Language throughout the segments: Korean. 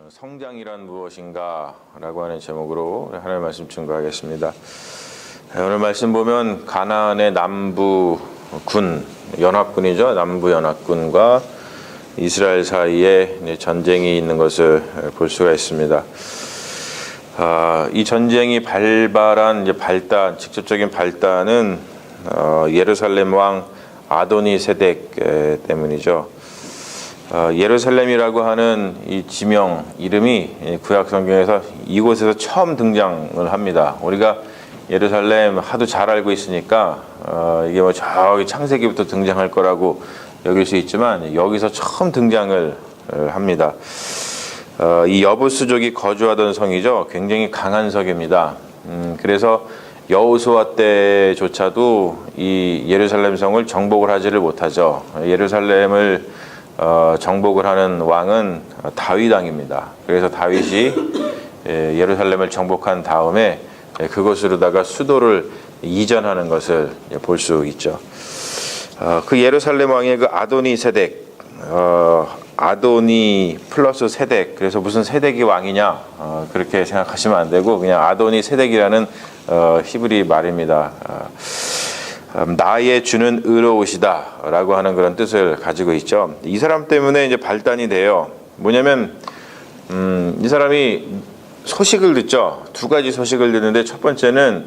성장이란 무엇인가 라고 하는 제목으로 하나님의 말씀 증거하겠습니다. 오늘 말씀 보면 가나안의 남부군, 연합군이죠. 남부연합군과 이스라엘 사이에 전쟁이 있는 것을 볼 수가 있습니다. 이 전쟁이 발발한 직접적인 발단은 예루살렘 왕 아도니 세덱 때문이죠. 예루살렘이라고 하는 이 지명 이름이 구약 성경에서 이곳에서 처음 등장을 합니다. 우리가 예루살렘 하도 잘 알고 있으니까 이게 뭐 저기 창세기부터 등장할 거라고 여길 수 있지만 여기서 처음 등장을 합니다. 이 여부수족이 거주하던 성이죠. 굉장히 강한 성입니다. 그래서 여호수아 때조차도 이 예루살렘 성을 정복을 하지를 못하죠. 예루살렘을 정복을 하는 왕은 다윗 왕입니다. 그래서 다윗이 예루살렘을 정복한 다음에 그곳으로다가 수도를 이전하는 것을 볼 수 있죠. 그 예루살렘 왕의 그 아도니 세덱, 아도니 플러스 세덱, 그래서 무슨 세덱이 왕이냐 그렇게 생각하시면 안 되고 그냥 아도니 세덱이라는 히브리 말입니다. 나의 주는 의로우시다 라고 하는 그런 뜻을 가지고 있죠. 이 사람 때문에 이제 발단이 돼요. 뭐냐면 이 사람이 소식을 듣죠. 두 가지 소식을 듣는데 첫 번째는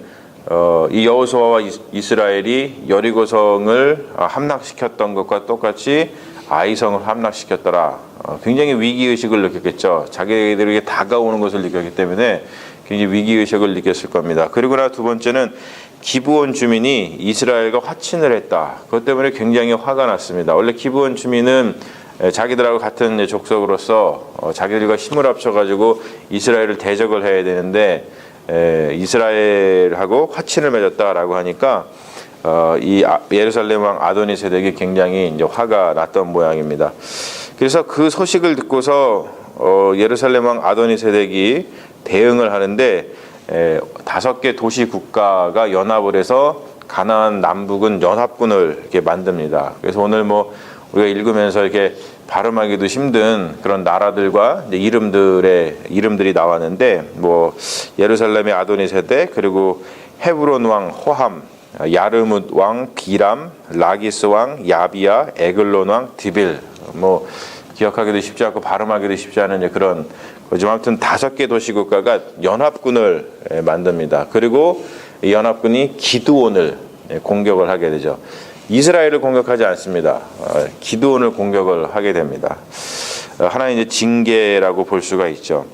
이 여호수아와 이스라엘이 여리고성을 함락시켰던 것과 똑같이 아이성을 함락시켰더라. 굉장히 위기의식을 느꼈겠죠. 자기들에게 다가오는 것을 느꼈기 때문에 굉장히 위기의식을 느꼈을 겁니다. 그리고나 두 번째는 기브온 주민이 이스라엘과 화친을 했다. 그것 때문에 굉장히 화가 났습니다. 원래 기브온 주민은 자기들하고 같은 족속으로서 자기들과 힘을 합쳐가지고 이스라엘을 대적을 해야 되는데 이스라엘하고 화친을 맺었다라고 하니까 이 예루살렘 왕 아도니 세덱이 굉장히 이제 화가 났던 모양입니다. 그래서 그 소식을 듣고서 예루살렘 왕 아도니 세덱이 대응을 하는데 5개 도시 국가가 연합을 해서 가나안 남북은 연합군을 이렇게 만듭니다. 그래서 오늘 뭐 우리가 읽으면서 이렇게 발음하기도 힘든 그런 나라들과 이름들이 나왔는데 뭐 예루살렘의 아도니 세덱, 그리고 헤브론 왕 호함, 야르뭇 왕 비람, 라기스 왕 야비야, 에글론 왕 디빌, 뭐 기억하기도 쉽지 않고 발음하기도 쉽지 않은 그런 거지만 아무튼 5개 도시국가가 연합군을 만듭니다. 그리고 이 연합군이 기드온을 공격을 하게 되죠. 이스라엘을 공격하지 않습니다. 기드온을 공격을 하게 됩니다. 하나의 이제 징계라고 볼 수가 있죠.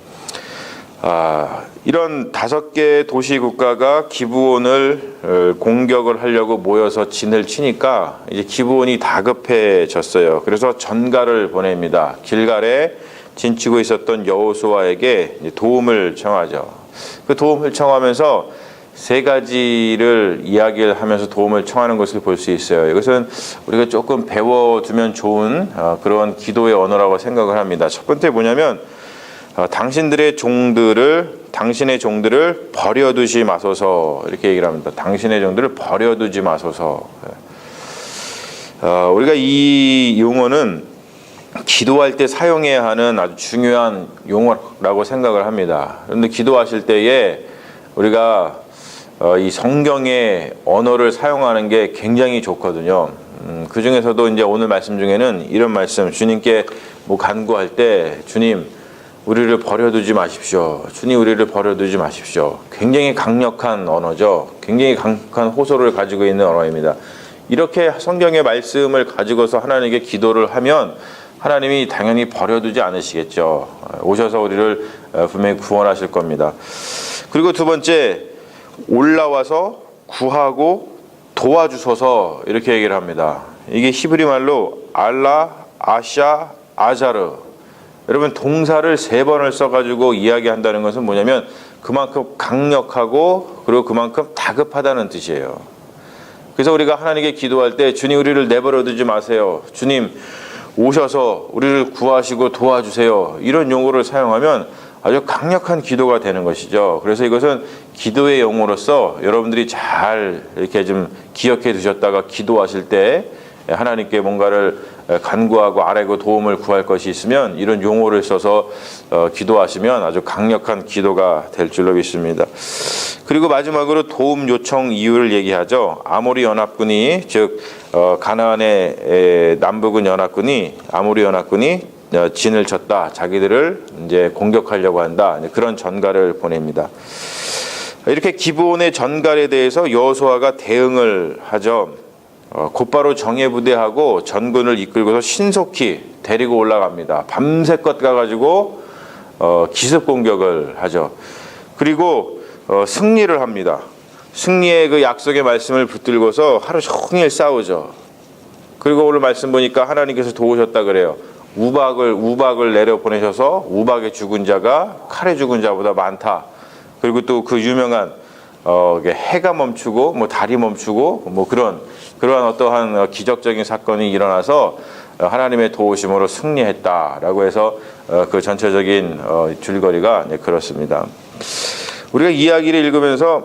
이런 5개 도시국가가 기브온을 공격을 하려고 모여서 진을 치니까 이제 기브온이 다급해졌어요. 그래서 전가를 보냅니다. 길갈에 진치고 있었던 여호수아에게 도움을 청하죠. 그 도움을 청하면서 3가지를 이야기를 하면서 도움을 청하는 것을 볼 수 있어요. 이것은 우리가 조금 배워두면 좋은 그런 기도의 언어라고 생각을 합니다. 첫 번째 뭐냐면 당신의 종들을 버려두지 마소서, 이렇게 얘기를 합니다. 당신의 종들을 버려두지 마소서. 우리가 이 용어는 기도할 때 사용해야 하는 아주 중요한 용어라고 생각을 합니다. 그런데 기도하실 때에 우리가 이 성경의 언어를 사용하는 게 굉장히 좋거든요. 그 중에서도 이제 오늘 말씀 중에는 이런 말씀, 주님께 뭐 간구할 때 주님 우리를 버려두지 마십시오. 주님 우리를 버려두지 마십시오. 굉장히 강력한 언어죠. 굉장히 강력한 호소를 가지고 있는 언어입니다. 이렇게 성경의 말씀을 가지고서 하나님께 기도를 하면 하나님이 당연히 버려두지 않으시겠죠. 오셔서 우리를 분명히 구원하실 겁니다. 그리고 두 번째, 올라와서 구하고 도와주소서, 이렇게 얘기를 합니다. 이게 히브리 말로 알라, 아샤, 아자르. 여러분 동사를 3번을 써가지고 이야기한다는 것은 뭐냐면 그만큼 강력하고 그리고 그만큼 다급하다는 뜻이에요. 그래서 우리가 하나님께 기도할 때 주님 우리를 내버려 두지 마세요. 주님 오셔서 우리를 구하시고 도와주세요. 이런 용어를 사용하면 아주 강력한 기도가 되는 것이죠. 그래서 이것은 기도의 용어로서 여러분들이 잘 이렇게 좀 기억해 두셨다가 기도하실 때 하나님께 뭔가를 간구하고 아뢰고 도움을 구할 것이 있으면 이런 용어를 써서 기도하시면 아주 강력한 기도가 될 줄로 믿습니다. 그리고 마지막으로 도움 요청 이유를 얘기하죠. 아모리 연합군이 즉 가나안의 남부군 연합군이 아모리 연합군이 진을 쳤다. 자기들을 이제 공격하려고 한다. 그런 전가를 보냅니다. 이렇게 기브온의 전갈에 대해서 여호수아가 대응을 하죠. 곧바로 정예부대하고 전군을 이끌고서 신속히 데리고 올라갑니다. 밤새껏 가가지고 기습 공격을 하죠. 그리고 승리를 합니다. 승리의 그 약속의 말씀을 붙들고서 하루 종일 싸우죠. 그리고 오늘 말씀 보니까 하나님께서 도우셨다 그래요. 우박을 내려 보내셔서 우박에 죽은 자가 칼에 죽은 자보다 많다. 그리고 또 그 유명한 해가 멈추고 뭐 달이 멈추고 뭐 그러한 어떠한 기적적인 사건이 일어나서 하나님의 도우심으로 승리했다라고 해서 그 전체적인 줄거리가 그렇습니다. 우리가 이야기를 읽으면서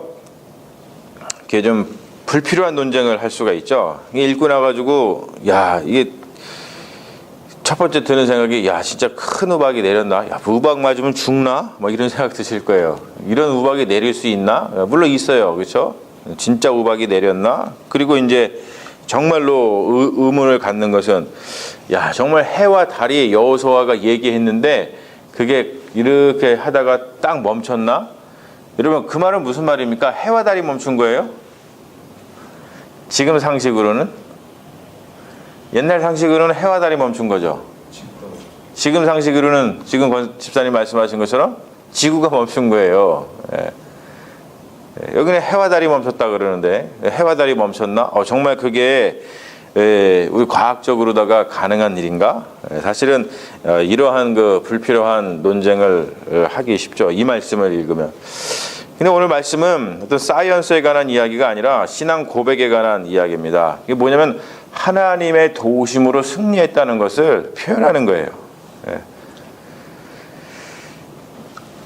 이렇게 좀 불필요한 논쟁을 할 수가 있죠. 읽고 나가지고 이게 첫 번째 드는 생각이 진짜 큰 우박이 내렸나? 우박 맞으면 죽나? 뭐 이런 생각 드실 거예요. 이런 우박이 내릴 수 있나? 물론 있어요. 그렇죠? 진짜 우박이 내렸나? 그리고 이제 정말로 의문을 갖는 것은 정말 해와 달이 여호수아가 얘기했는데 그게 이렇게 하다가 딱 멈췄나? 여러분 그 말은 무슨 말입니까? 해와 달이 멈춘 거예요? 지금 상식으로는? 옛날 상식으로는 해와 달이 멈춘 거죠. 지금 상식으로는 지금 권 집사님 말씀하신 것처럼 지구가 멈춘 거예요. 여기는 해와 달이 멈췄다 그러는데 해와 달이 멈췄나? 정말 그게 우리 과학적으로다가 가능한 일인가? 사실은 이러한 그 불필요한 논쟁을 하기 쉽죠. 이 말씀을 읽으면. 근데 오늘 말씀은 어떤 사이언스에 관한 이야기가 아니라 신앙 고백에 관한 이야기입니다. 이게 뭐냐면 하나님의 도우심으로 승리했다는 것을 표현하는 거예요.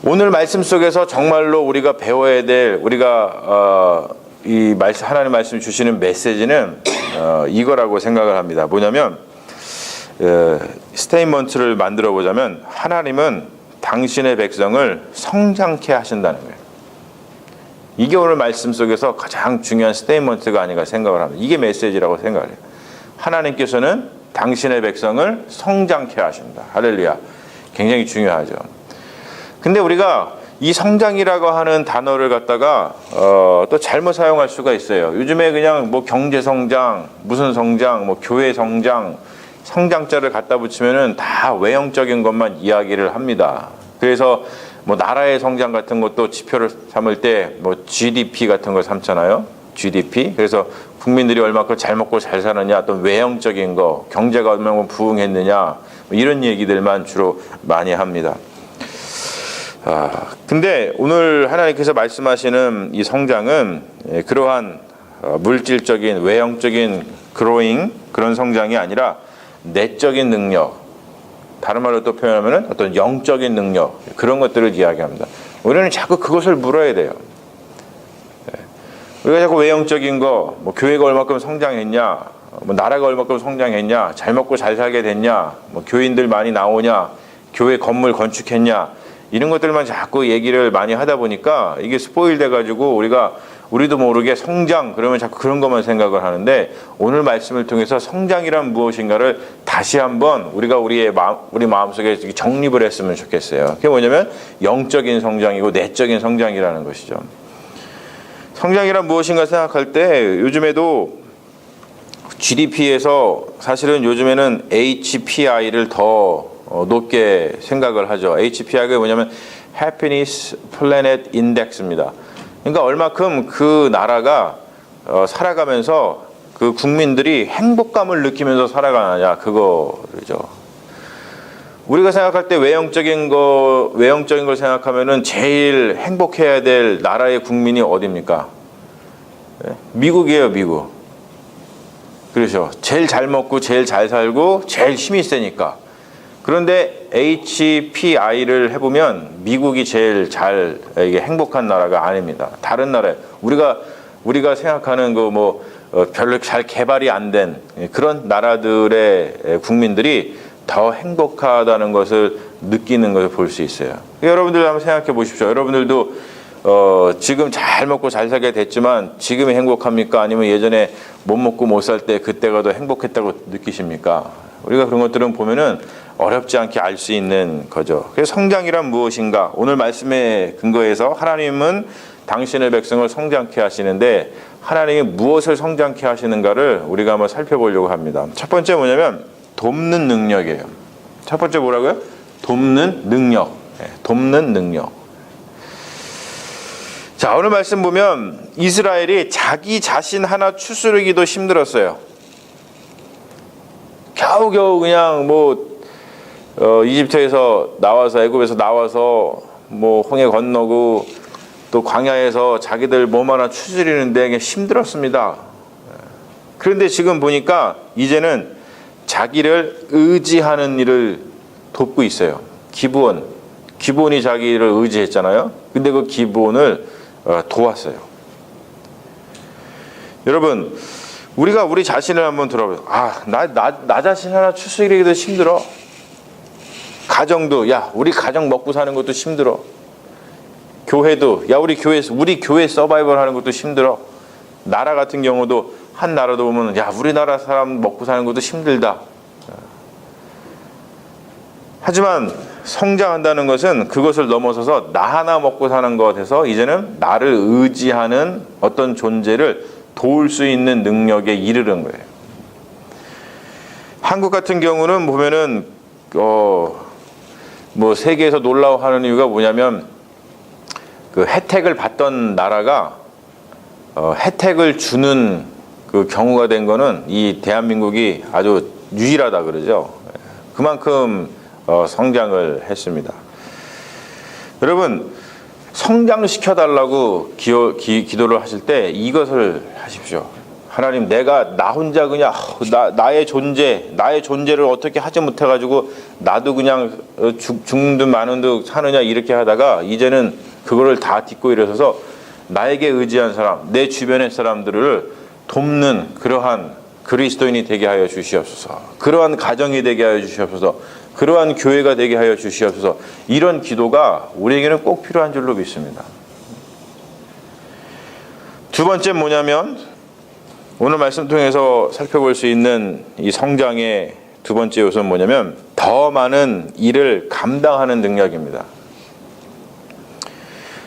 오늘 말씀 속에서 정말로 우리가 배워야 될 이 말씀 하나님 말씀 주시는 메시지는 이거라고 생각을 합니다. 뭐냐면 스테이트먼트를 만들어 보자면 하나님은 당신의 백성을 성장케 하신다는 거예요. 이게 오늘 말씀 속에서 가장 중요한 스테이트먼트가 아닌가 생각을 합니다. 이게 메시지라고 생각을 해요. 하나님께서는 당신의 백성을 성장케 하신다. 할렐루야. 굉장히 중요하죠. 근데 우리가 이 성장이라고 하는 단어를 갖다가 또 잘못 사용할 수가 있어요. 요즘에 그냥 뭐 경제 성장, 무슨 성장, 뭐 교회 성장, 성장자를 갖다 붙이면은 다 외형적인 것만 이야기를 합니다. 그래서 뭐 나라의 성장 같은 것도 지표를 삼을 때 뭐 GDP 같은 걸 삼잖아요. GDP. 그래서 국민들이 얼마큼 잘 먹고 잘 사느냐, 또 외형적인 거, 경제가 얼마나 부흥했느냐, 뭐 이런 얘기들만 주로 많이 합니다. 근데 오늘 하나님께서 말씀하시는 이 성장은 그러한 물질적인, 외형적인 그로잉, 그런 성장이 아니라 내적인 능력, 다른 말로 또 표현하면 어떤 영적인 능력, 그런 것들을 이야기합니다. 우리는 자꾸 그것을 물어야 돼요. 우리가 자꾸 외형적인 거, 뭐 교회가 얼마큼 성장했냐, 뭐 나라가 얼마큼 성장했냐, 잘 먹고 잘 살게 됐냐, 뭐 교인들 많이 나오냐, 교회 건물 건축했냐, 이런 것들만 자꾸 얘기를 많이 하다 보니까 이게 스포일 돼가지고 우리도 모르게 성장, 그러면 자꾸 그런 것만 생각을 하는데, 오늘 말씀을 통해서 성장이란 무엇인가를 다시 한번 우리 마음속에 정립을 했으면 좋겠어요. 그게 뭐냐면 영적인 성장이고 내적인 성장이라는 것이죠. 성장이란 무엇인가 생각할 때 요즘에도 GDP에서 사실은 요즘에는 HPI를 더 높게 생각을 하죠. HPI가 뭐냐면 Happiness Planet Index입니다. 그러니까 얼마큼 그 나라가 살아가면서 그 국민들이 행복감을 느끼면서 살아가느냐, 그거죠. 우리가 생각할 때 외형적인 걸 생각하면은 제일 행복해야 될 나라의 국민이 어디입니까? 미국이에요, 미국. 그렇죠. 제일 잘 먹고, 제일 잘 살고, 제일 힘이 세니까. 그런데 HPI를 해보면 미국이 제일 이게 행복한 나라가 아닙니다. 다른 나라에 우리가 생각하는 별로 잘 개발이 안 된 그런 나라들의 국민들이 더 행복하다는 것을 느끼는 것을 볼 수 있어요. 여러분들 한번 생각해 보십시오. 여러분들도 지금 잘 먹고 잘 살게 됐지만 지금이 행복합니까? 아니면 예전에 못 먹고 못 살 때 그때가 더 행복했다고 느끼십니까? 우리가 그런 것들은 보면은 어렵지 않게 알 수 있는 거죠. 그래서 성장이란 무엇인가? 오늘 말씀에 근거해서 하나님은 당신의 백성을 성장케 하시는데 하나님이 무엇을 성장케 하시는가를 우리가 한번 살펴보려고 합니다. 첫 번째 뭐냐면 돕는 능력이에요. 첫 번째 뭐라고요? 돕는 능력. 돕는 능력. 자, 오늘 말씀 보면 이스라엘이 자기 자신 하나 추스르기도 힘들었어요. 겨우겨우 그냥 이집트에서 나와서 애굽에서 나와서 홍해 건너고 또 광야에서 자기들 몸 하나 추스리는데 힘들었습니다. 그런데 지금 보니까 이제는 자기를 의지하는 일을 돕고 있어요. 기브온이 자기를 의지했잖아요. 근데 그 기브온을 도왔어요. 여러분, 우리가 우리 자신을 한번 들어보세요. 나 자신 하나 추스리기도 힘들어. 가정도, 우리 가정 먹고 사는 것도 힘들어. 교회도, 우리 교회 서바이벌 하는 것도 힘들어. 나라 같은 경우도, 한 나라도 보면, 우리나라 사람 먹고 사는 것도 힘들다. 하지만 성장한다는 것은 그것을 넘어서서 나 하나 먹고 사는 것에서 이제는 나를 의지하는 어떤 존재를 도울 수 있는 능력에 이르는 거예요. 한국 같은 경우는 보면은 세계에서 놀라워하는 이유가 뭐냐면 그 혜택을 받던 나라가 혜택을 주는 그 경우가 된 거는 이 대한민국이 아주 유일하다 그러죠. 그만큼 성장을 했습니다. 여러분, 성장시켜달라고 기도를 하실 때 이것을 하십시오. 하나님, 나 혼자 그냥 나의 존재를 어떻게 하지 못해가지고 나도 그냥 죽는 듯 마는 듯 사느냐 이렇게 하다가 이제는 그거를 다 딛고 일어서서 나에게 의지한 사람, 내 주변의 사람들을 돕는 그러한 그리스도인이 되게 하여 주시옵소서. 그러한 가정이 되게 하여 주시옵소서. 그러한 교회가 되게 하여 주시옵소서. 이런 기도가 우리에게는 꼭 필요한 줄로 믿습니다. 두 번째 뭐냐면 오늘 말씀 통해서 살펴볼 수 있는 이 성장의 두 번째 요소는 뭐냐면 더 많은 일을 감당하는 능력입니다.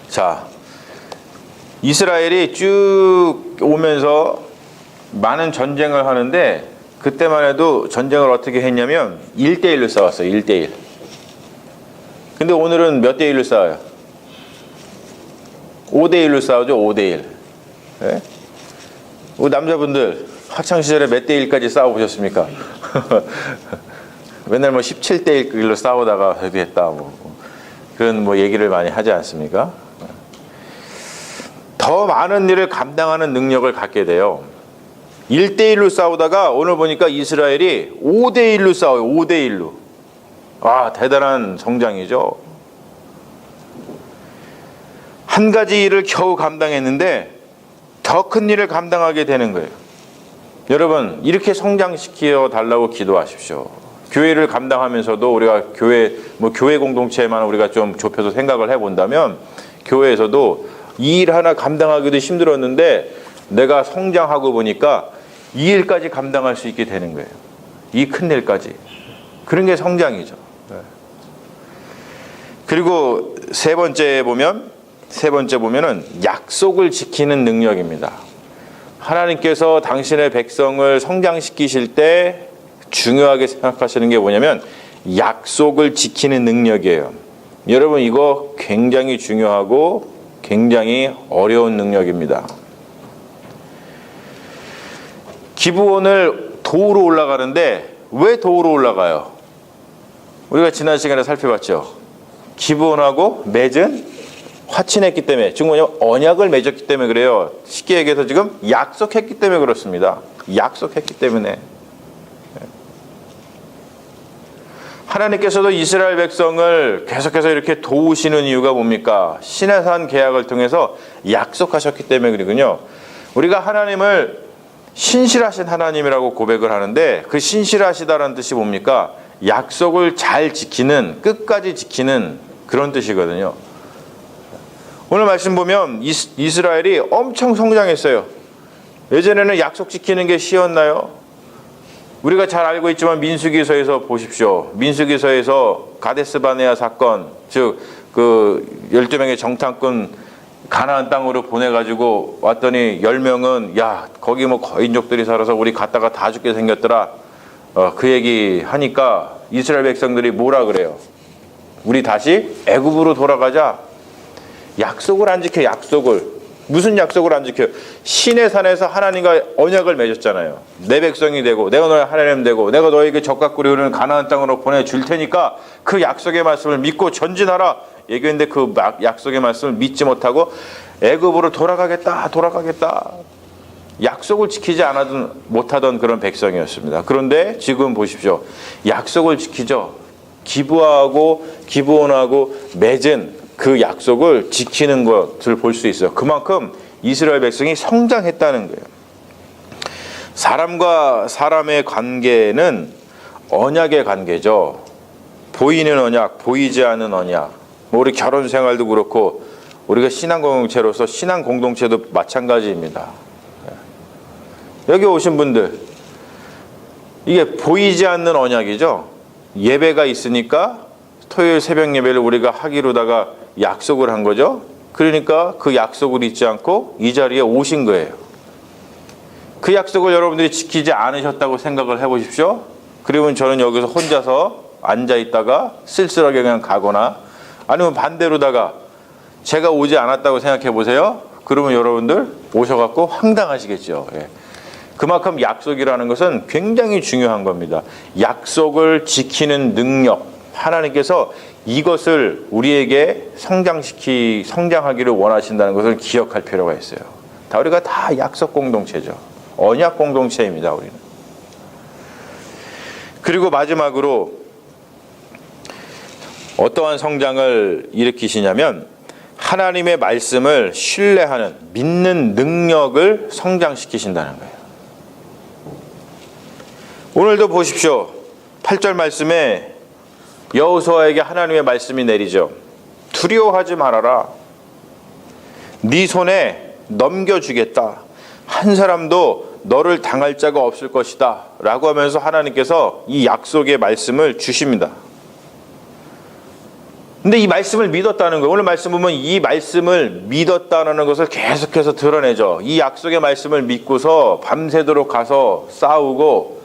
자, 이스라엘이 쭉 오면서 많은 전쟁을 하는데 그때만 해도 전쟁을 어떻게 했냐면 1대1로 싸웠어요. 1대1. 근데 오늘은 몇 대1로 싸워요? 5대1로 싸우죠. 5대1. 네? 남자분들 학창시절에 몇 대1까지 싸워보셨습니까? 맨날 17대1로 싸우다가 어디 했다 그런 얘기를 많이 하지 않습니까? 더 많은 일을 감당하는 능력을 갖게 돼요. 1대1로 싸우다가 오늘 보니까 이스라엘이 5대1로 싸워요. 5대1로. 대단한 성장이죠. 한 가지 일을 겨우 감당했는데 더 큰 일을 감당하게 되는 거예요. 여러분, 이렇게 성장시켜 달라고 기도하십시오. 교회를 감당하면서도 우리가 교회 공동체만 우리가 좀 좁혀서 생각을 해본다면 교회에서도 이 일 하나 감당하기도 힘들었는데 내가 성장하고 보니까 이 일까지 감당할 수 있게 되는 거예요. 이 큰 일까지. 그런 게 성장이죠. 그리고 세 번째 보면은 약속을 지키는 능력입니다. 하나님께서 당신의 백성을 성장시키실 때 중요하게 생각하시는 게 뭐냐면 약속을 지키는 능력이에요. 여러분, 이거 굉장히 중요하고 굉장히 어려운 능력입니다. 기브온을 도우러 올라가는데 왜 도우러 올라가요? 우리가 지난 시간에 살펴봤죠. 기브온하고 맺은 화친했기 때문에, 지금 뭐냐면 언약을 맺었기 때문에 그래요. 쉽게 얘기해서 지금 약속했기 때문에 그렇습니다. 약속했기 때문에. 하나님께서도 이스라엘 백성을 계속해서 이렇게 도우시는 이유가 뭡니까? 시내산 계약을 통해서 약속하셨기 때문에 그러군요. 우리가 하나님을 신실하신 하나님이라고 고백을 하는데 그 신실하시다라는 뜻이 뭡니까? 약속을 잘 지키는, 끝까지 지키는 그런 뜻이거든요. 오늘 말씀 보면 이스라엘이 엄청 성장했어요. 예전에는 약속 지키는 게 쉬웠나요? 우리가 잘 알고 있지만 민수기서에서 보십시오. 민수기서에서 가데스바네아 사건, 즉 그 12명의 정탐꾼 가나안 땅으로 보내가지고 왔더니 10명은 야 거기 뭐 거인족들이 살아서 우리 갔다가 다 죽게 생겼더라. 그 얘기 하니까 이스라엘 백성들이 뭐라 그래요? 우리 다시 애굽으로 돌아가자. 약속을 안 지켜. 약속을. 무슨 약속을 안 지켜요? 시내 산에서 하나님과 언약을 맺었잖아요. 내 백성이 되고 내가 너의 하나님 되고 내가 너에게 젖과 꿀이 흐르는 가나안 땅으로 보내줄 테니까 그 약속의 말씀을 믿고 전진하라 얘기했는데 그 약속의 말씀을 믿지 못하고 애굽으로 돌아가겠다. 약속을 지키지 못하던 그런 백성이었습니다. 그런데 지금 보십시오. 약속을 지키죠. 기브온하고 맺은 그 약속을 지키는 것을 볼 수 있어요. 그만큼 이스라엘 백성이 성장했다는 거예요. 사람과 사람의 관계는 언약의 관계죠. 보이는 언약, 보이지 않는 언약. 뭐 우리 결혼 생활도 그렇고 우리가 신앙 공동체로서 신앙 공동체도 마찬가지입니다. 여기 오신 분들 이게 보이지 않는 언약이죠. 예배가 있으니까 토요일 새벽 예배를 우리가 하기로다가 약속을 한 거죠. 그러니까 그 약속을 잊지 않고 이 자리에 오신 거예요. 그 약속을 여러분들이 지키지 않으셨다고 생각을 해보십시오. 그러면 저는 여기서 혼자서 앉아있다가 쓸쓸하게 그냥 가거나 아니면 반대로다가 제가 오지 않았다고 생각해 보세요. 그러면 여러분들 오셔갖고 황당하시겠죠. 예. 그만큼 약속이라는 것은 굉장히 중요한 겁니다. 약속을 지키는 능력, 하나님께서 이것을 우리에게 성장하기를 원하신다는 것을 기억할 필요가 있어요. 우리가 다 약속 공동체죠. 언약 공동체입니다. 우리는. 그리고 마지막으로 어떠한 성장을 일으키시냐면 하나님의 말씀을 신뢰하는, 믿는 능력을 성장시키신다는 거예요. 오늘도 보십시오. 8절 말씀에 여호수아에게 하나님의 말씀이 내리죠. 두려워하지 말아라. 네 손에 넘겨주겠다. 한 사람도 너를 당할 자가 없을 것이다. 라고 하면서 하나님께서 이 약속의 말씀을 주십니다. 근데 이 말씀을 믿었다는 거예요. 오늘 말씀 보면 이 말씀을 믿었다는 것을 계속해서 드러내죠. 이 약속의 말씀을 믿고서 밤새도록 가서 싸우고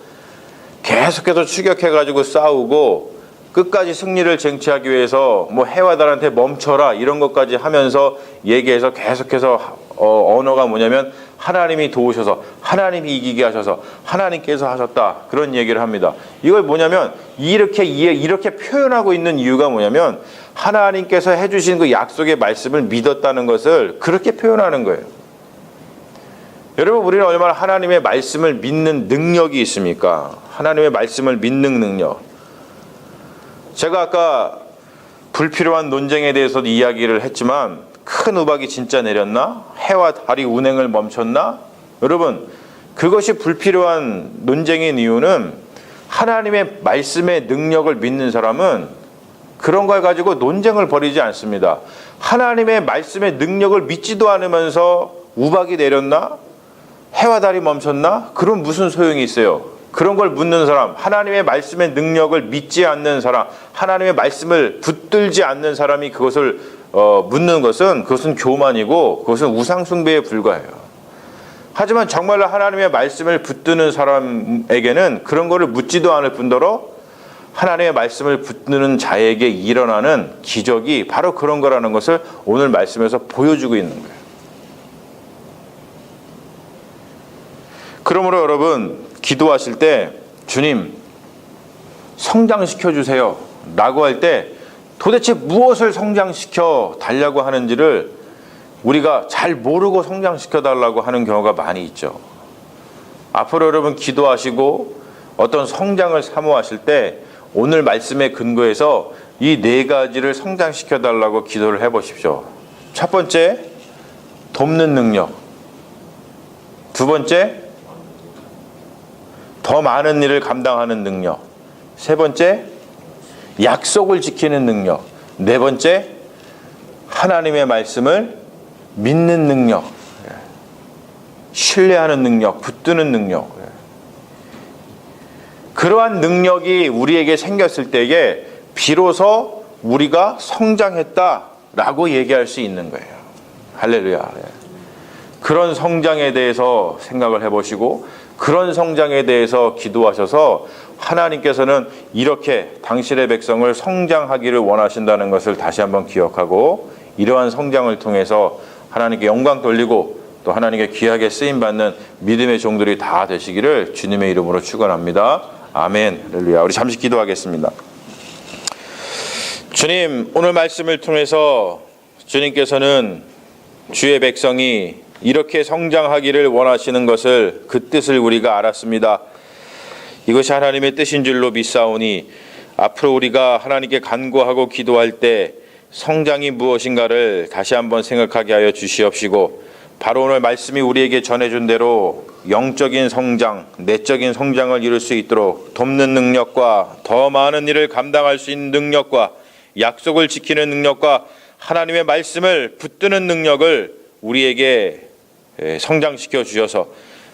계속해서 추격해가지고 싸우고 끝까지 승리를 쟁취하기 위해서 뭐 해와 달한테 멈춰라 이런 것까지 하면서 얘기해서 계속해서 언어가 뭐냐면 하나님이 도우셔서 하나님이 이기게 하셔서 하나님께서 하셨다 그런 얘기를 합니다. 이걸 뭐냐면 이렇게 표현하고 있는 이유가 뭐냐면 하나님께서 해주신 그 약속의 말씀을 믿었다는 것을 그렇게 표현하는 거예요. 여러분 우리는 얼마나 하나님의 말씀을 믿는 능력이 있습니까? 하나님의 말씀을 믿는 능력. 제가 아까 불필요한 논쟁에 대해서도 이야기를 했지만 큰 우박이 진짜 내렸나? 해와 달이 운행을 멈췄나? 여러분 그것이 불필요한 논쟁인 이유는 하나님의 말씀의 능력을 믿는 사람은 그런 걸 가지고 논쟁을 벌이지 않습니다. 하나님의 말씀의 능력을 믿지도 않으면서 우박이 내렸나? 해와 달이 멈췄나? 그럼 무슨 소용이 있어요? 그런 걸 묻는 사람, 하나님의 말씀의 능력을 믿지 않는 사람, 하나님의 말씀을 붙들지 않는 사람이 그것을 묻는 것은 그것은 교만이고 그것은 우상숭배에 불과해요. 하지만 정말로 하나님의 말씀을 붙드는 사람에게는 그런 거를 묻지도 않을 뿐더러 하나님의 말씀을 붙드는 자에게 일어나는 기적이 바로 그런 거라는 것을 오늘 말씀에서 보여주고 있는 거예요. 그러므로 여러분 기도하실 때 주님 성장시켜 주세요 라고 할 때 도대체 무엇을 성장시켜 달라고 하는지를 우리가 잘 모르고 성장시켜 달라고 하는 경우가 많이 있죠. 앞으로 여러분 기도하시고 어떤 성장을 사모하실 때 오늘 말씀에 근거해서 이 네 가지를 성장시켜 달라고 기도를 해보십시오. 첫 번째 돕는 능력, 두 번째 더 많은 일을 감당하는 능력. 세 번째, 약속을 지키는 능력. 네 번째, 하나님의 말씀을 믿는 능력. 신뢰하는 능력, 붙드는 능력. 그러한 능력이 우리에게 생겼을 때에 비로소 우리가 성장했다라고 얘기할 수 있는 거예요. 할렐루야. 그런 성장에 대해서 생각을 해보시고 그런 성장에 대해서 기도하셔서 하나님께서는 이렇게 당신의 백성을 성장하기를 원하신다는 것을 다시 한번 기억하고 이러한 성장을 통해서 하나님께 영광 돌리고 또 하나님께 귀하게 쓰임받는 믿음의 종들이 다 되시기를 주님의 이름으로 축원합니다. 아멘. 할렐루야. 우리 잠시 기도하겠습니다. 주님, 오늘 말씀을 통해서 주님께서는 주의 백성이 이렇게 성장하기를 원하시는 것을 그 뜻을 우리가 알았습니다. 이것이 하나님의 뜻인 줄로 믿사오니 앞으로 우리가 하나님께 간구하고 기도할 때 성장이 무엇인가를 다시 한번 생각하게 하여 주시옵시고 바로 오늘 말씀이 우리에게 전해준 대로 영적인 성장, 내적인 성장을 이룰 수 있도록 돕는 능력과 더 많은 일을 감당할 수 있는 능력과 약속을 지키는 능력과 하나님의 말씀을 붙드는 능력을 우리에게 성장시켜 주셔서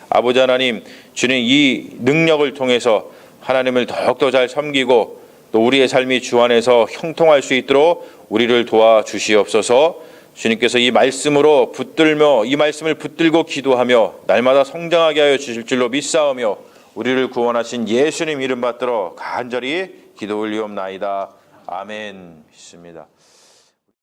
아버지 하나님, 주님 이 능력을 통해서 하나님을 더욱더 잘 섬기고 또 우리의 삶이 주 안에서 형통할 수 있도록 우리를 도와주시옵소서. 주님께서 이 말씀으로 붙들며 이 말씀을 붙들고 기도하며 날마다 성장하게 하여 주실 줄로 믿사오며 우리를 구원하신 예수님 이름 받들어 간절히 기도 올리옵나이다. 아멘. 믿습니다.